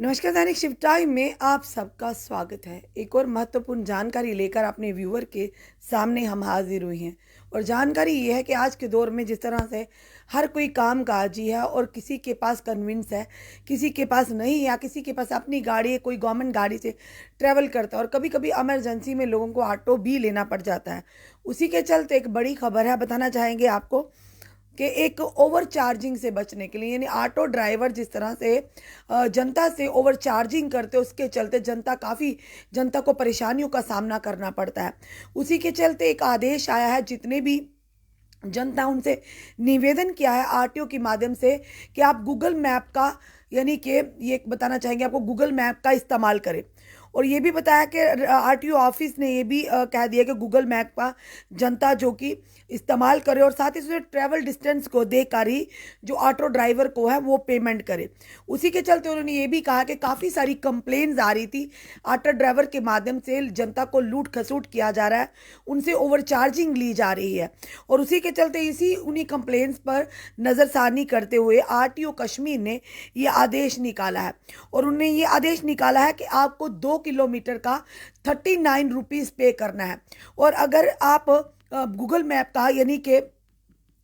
नमस्कार। दैनिक shift time में आप सबका स्वागत है। एक और महत्वपूर्ण जानकारी लेकर अपने व्यूअर के सामने हम हाजिर हुए हैं। और जानकारी ये है कि आज के दौर में जिस तरह से हर कोई काम काजी है और किसी के पास कन्विंस है, किसी के पास नहीं है, या किसी के पास अपनी गाड़ी है, कोई गवर्नमेंट गाड़ी से ट्रैवल करता है और कभी कभी इमरजेंसी में लोगों को ऑटो भी लेना पड़ जाता है। उसी के चलते एक बड़ी खबर है, बताना चाहेंगे आपको कि एक ओवर चार्जिंग से बचने के लिए, यानी ऑटो ड्राइवर जिस तरह से जनता से ओवर चार्जिंग करते, उसके चलते जनता को परेशानियों का सामना करना पड़ता है। उसी के चलते एक आदेश आया है, जितने भी जनता उनसे निवेदन किया है आरटीओ के माध्यम से कि आप गूगल मैप का, यानी कि ये बताना चाहेंगे आपको, गूगल मैप का इस्तेमाल करें। और ये भी बताया कि आरटीओ ऑफिस ने ये भी कह दिया कि गूगल मैप का जनता जो कि इस्तेमाल करे और साथ ही साथ ट्रैवल डिस्टेंस को देखकर ही जो ऑटो ड्राइवर को है वो पेमेंट करे। उसी के चलते उन्होंने ये भी कहा कि काफ़ी सारी कंप्लेंट्स आ रही थी, ऑटो ड्राइवर के माध्यम से जनता को लूट खसूट किया जा रहा है, उनसे ओवर चार्जिंग ली जा रही है। और उसी के चलते उन्हीं कंप्लेंट्स पर नज़रसानी करते हुए आरटीओ कश्मीर ने ये आदेश निकाला है। और उन्होंने ये आदेश निकाला है कि आपको 2 किलोमीटर का 39 रुपीज़ पे करना है। और अगर आप गूगल मैप का यानी कि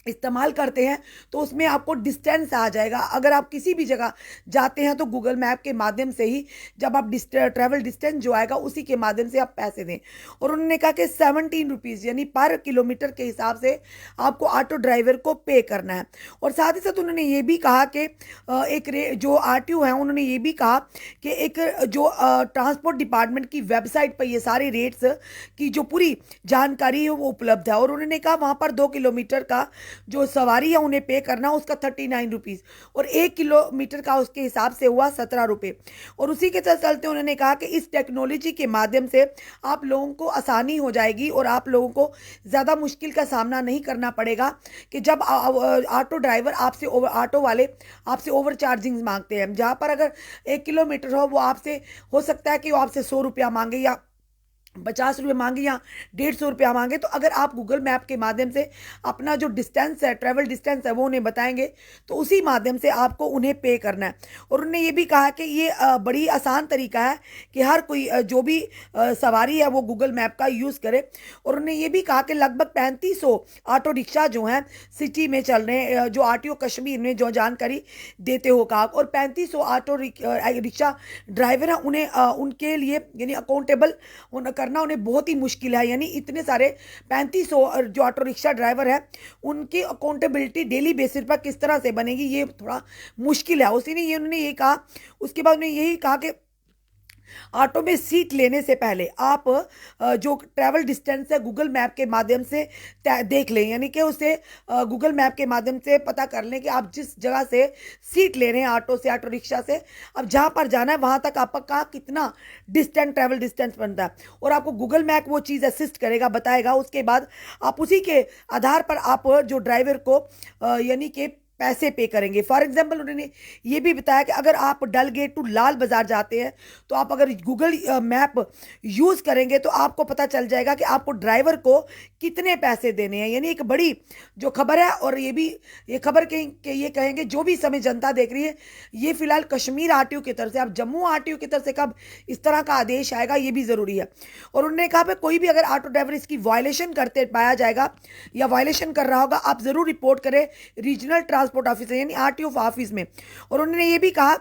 इस्तेमाल करते हैं तो उसमें आपको डिस्टेंस आ जाएगा। अगर आप किसी भी जगह जाते हैं तो गूगल मैप के माध्यम से ही जब आप ट्रैवल डिस्टेंस जो आएगा उसी के माध्यम से आप पैसे दें। और उन्होंने कहा कि 17 रुपीज़ यानी पर किलोमीटर के हिसाब से आपको ऑटो ड्राइवर को पे करना है। और साथ ही साथ उन्होंने ये भी कहा कि जो आरटीओ है उन्होंने ये भी कहा कि एक जो ट्रांसपोर्ट डिपार्टमेंट की वेबसाइट पर ये सारे रेट्स की जो पूरी जानकारी है वो उपलब्ध है। और उन्होंने कहा वहाँ पर 2 किलोमीटर का जो सवारी है उन्हें पे करना, उसका 39 रुपीज़, और 1 किलोमीटर का उसके हिसाब से हुआ 17 रुपये। और उसी के चलते उन्होंने कहा कि इस टेक्नोलॉजी के माध्यम से आप लोगों को आसानी हो जाएगी और आप लोगों को ज़्यादा मुश्किल का सामना नहीं करना पड़ेगा कि जब ऑटो ड्राइवर ऑटो वाले आपसे ओवर चार्जिंग मांगते हैं। जहाँ पर अगर 1 किलोमीटर हो, वो आपसे हो सकता है कि वो आपसे 100 रुपया मांगे या 50 रुपये मांगे या 150 रुपया मांगे। तो अगर आप गूगल मैप के माध्यम से अपना जो डिस्टेंस है, ट्रैवल डिस्टेंस है, वो उन्हें बताएंगे तो उसी माध्यम से आपको उन्हें पे करना है। और उन्होंने ये भी कहा कि ये बड़ी आसान तरीका है कि हर कोई जो भी सवारी है वो गूगल मैप का यूज़ करे। और उन्होंने ये भी कहा कि लगभग 3500 ऑटो रिक्शा जो हैं सिटी में चल रहे हैं, जो आरटीओ कश्मीर ने जो जानकारी देते हो कहा। और 3500 ऑटो रिक्शा ड्राइवर हैं, उन्हें उनके लिए यानी अकाउंटेबल करना उन्हें बहुत ही मुश्किल है। यानी इतने सारे 3500 जो ऑटो रिक्शा ड्राइवर है उनकी अकाउंटेबिलिटी डेली बेसिस पर किस तरह से बनेगी, ये थोड़ा मुश्किल है। उसी ने ये उन्होंने ये कहा। उसके बाद उन्होंने यही कहा कि ऑटो में सीट लेने से पहले आप जो ट्रैवल डिस्टेंस है गूगल मैप के माध्यम से देख लें, यानी कि उसे गूगल मैप के माध्यम से पता कर लें कि आप जिस जगह से सीट ले रहे हैं ऑटो से, ऑटो रिक्शा से, अब जहाँ पर जाना है वहाँ तक आपका कितना ट्रैवल डिस्टेंस बनता है। और आपको गूगल मैप वो चीज़ असिस्ट करेगा, बताएगा। उसके बाद आप उसी के आधार पर आप जो ड्राइवर को यानी कि पैसे पे करेंगे। फॉर एग्जाम्पल उन्होंने ये भी बताया कि अगर आप डल गेट टू लाल बाज़ार जाते हैं तो आप अगर गूगल मैप यूज़ करेंगे तो आपको पता चल जाएगा कि आपको ड्राइवर को कितने पैसे देने हैं। यानी एक बड़ी जो खबर है। और ये खबर ये कहेंगे जो भी समय जनता देख रही है, ये फिलहाल कश्मीर आरटीओ की तरफ से, अब जम्मू आरटीओ की तरफ से कब इस तरह का आदेश आएगा ये भी ज़रूरी है। और उन्होंने कहा कोई भी अगर ऑटो ड्राइवर इसकी वायलेशन करते पाया जाएगा या वायलेशन कर रहा होगा, आप ज़रूर रिपोर्ट करें रीजनल ट्रांसपोर्ट ऑफिसर यानी आरटीओ ऑफिस में। और उन्होंने ये भी कहा,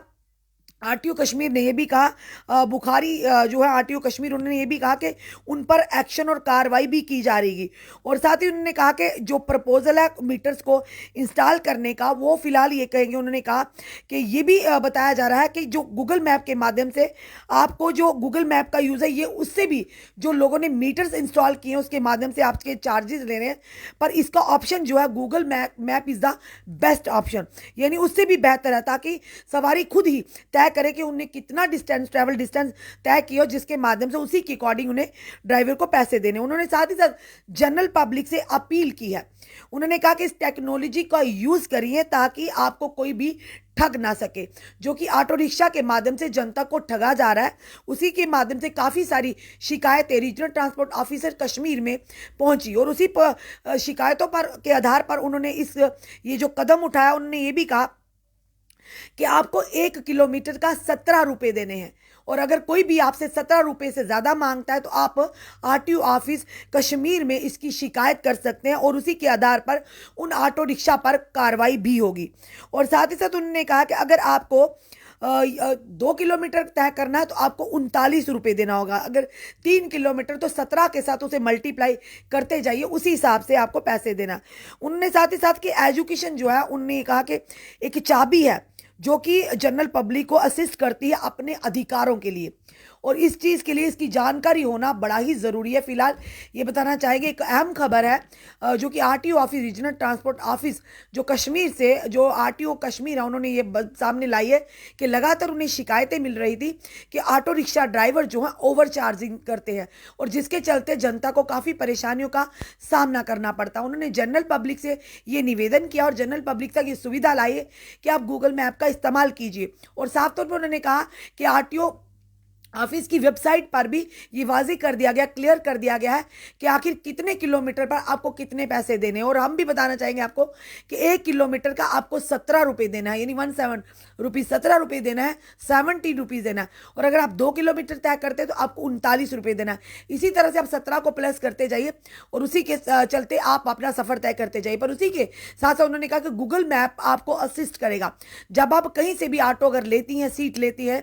आरटीओ कश्मीर ने ये भी कहा, बुखारी जो है आरटीओ कश्मीर, उन्होंने ये भी कहा कि उन पर एक्शन और कार्रवाई भी की जा रही है। और साथ ही उन्होंने कहा कि जो प्रपोजल है मीटर्स को इंस्टॉल करने का, वो फिलहाल ये कहेंगे। उन्होंने कहा कि ये भी बताया जा रहा है कि जो गूगल मैप के माध्यम से आपको जो गूगल मैप का यूज़ है, ये उससे भी जो लोगों ने मीटर्स इंस्टॉल किए हैं उसके माध्यम से आपके चार्जेस ले रहे हैं, पर इसका ऑप्शन जो है Google map is the best option, यानी उससे भी बेहतर है, ताकि सवारी खुद ही तय करे कि उन्हें कितना ट्रैवल डिस्टेंस तय किया, जिसके माध्यम से उसी के अकॉर्डिंग उन्हें ड्राइवर को पैसे देने। उन्होंने साथ ही साथ जनरल पब्लिक से अपील की है। उन्होंने कहा कि इस टेक्नोलॉजी का यूज़ करिए ताकि आपको कोई भी ठग ना सके। जो कि ऑटो रिक्शा के माध्यम से जनता को ठगा जा रहा है, उसी के माध्यम से काफ़ी सारी शिकायतें रीजनल ट्रांसपोर्ट ऑफिसर कश्मीर में पहुंची। और उसी शिकायतों पर के आधार पर उन्होंने ये जो कदम उठाया, उन्होंने ये भी कहा कि आपको 1 किलोमीटर का 17 रुपये देने हैं। और अगर कोई भी आपसे 17 रुपये से ज़्यादा मांगता है तो आप आरटीओ ऑफिस कश्मीर में इसकी शिकायत कर सकते हैं और उसी के आधार पर उन ऑटो रिक्शा पर कार्रवाई भी होगी। और साथ ही साथ उन्होंने कहा कि अगर आपको 2 किलोमीटर तय करना है तो आपको 39 रुपये देना होगा। अगर 3 किलोमीटर तो 17 के साथ उसे मल्टीप्लाई करते जाइए, उसी हिसाब से आपको पैसे देना। उन्होंने साथ ही साथ कि एजुकेशन जो है, उन्होंने कहा कि एक चाबी है जो कि जनरल पब्लिक को असिस्ट करती है अपने अधिकारों के लिए, और इस चीज़ के लिए इसकी जानकारी होना बड़ा ही ज़रूरी है। फिलहाल ये बताना चाहेंगे, एक अहम खबर है जो कि RTO office, regional transport office जो कश्मीर से, जो आरटीओ कश्मीर है, उन्होंने ये सामने लाई है कि लगातार उन्हें शिकायतें मिल रही थी कि ऑटो रिक्शा ड्राइवर जो हैं ओवर चार्जिंग करते हैं, और जिसके चलते जनता को काफ़ी परेशानियों का सामना करना पड़ता है। उन्होंने जनरल पब्लिक से ये निवेदन किया और जनरल पब्लिक तक ये सुविधा लाई है कि आप गूगल मैप का इस्तेमाल कीजिए। और साफ तौर पर उन्होंने कहा कि आरटीओ ऑफिस की वेबसाइट पर भी ये वाज़ेह कर दिया गया, क्लियर कर दिया गया है कि आखिर कितने किलोमीटर पर आपको कितने पैसे देने हैं। और हम भी बताना चाहेंगे आपको कि 1 किलोमीटर का आपको 17 रुपये देना है, यानी 17 रुपीज़, 17 रुपये देना है, 70 रुपीज़ देना है। और अगर आप 2 किलोमीटर तय करते हैं तो आपको 39 रुपये देना है। इसी तरह से आप 17 को प्लस करते जाइए और उसी के चलते आप अपना सफ़र तय करते जाइए। पर उसी के साथ साथ उन्होंने कहा कि गूगल मैप आपको असिस्ट करेगा। जब आप कहीं से भी ऑटो अगर लेती हैं, सीट लेती हैं,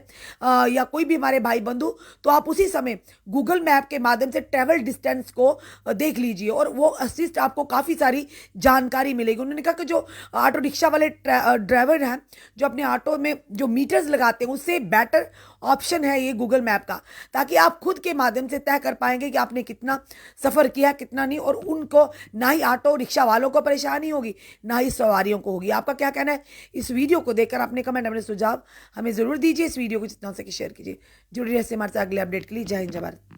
या कोई भी हमारे भाई बंधु, तो आप उसी समय गूगल मैप के माध्यम से ट्रैवल डिस्टेंस को देख लीजिए और वो असिस्ट आपको काफ़ी सारी जानकारी मिलेगी। उन्होंने कहा कि जो ऑटो रिक्शा वाले ड्राइवर हैं, जो अपने ऑटो में जो मीटर्स लगाते हैं, उससे बेटर ऑप्शन है ये गूगल मैप का, ताकि आप खुद के माध्यम से तय कर पाएंगे कि आपने कितना सफ़र किया, कितना नहीं, और उनको ना ही ऑटो रिक्शा वालों को परेशानी होगी, ना ही सवारियों को होगी। आपका क्या कहना है इस वीडियो को देखकर? अपने कमेंट, अपने सुझाव हमें ज़रूर दीजिए। इस वीडियो को जितना हो सके शेयर कीजिए। जुड़े रहिए हमारे साथ अगले अपडेट के लिए। जय हिंद, जय भारत।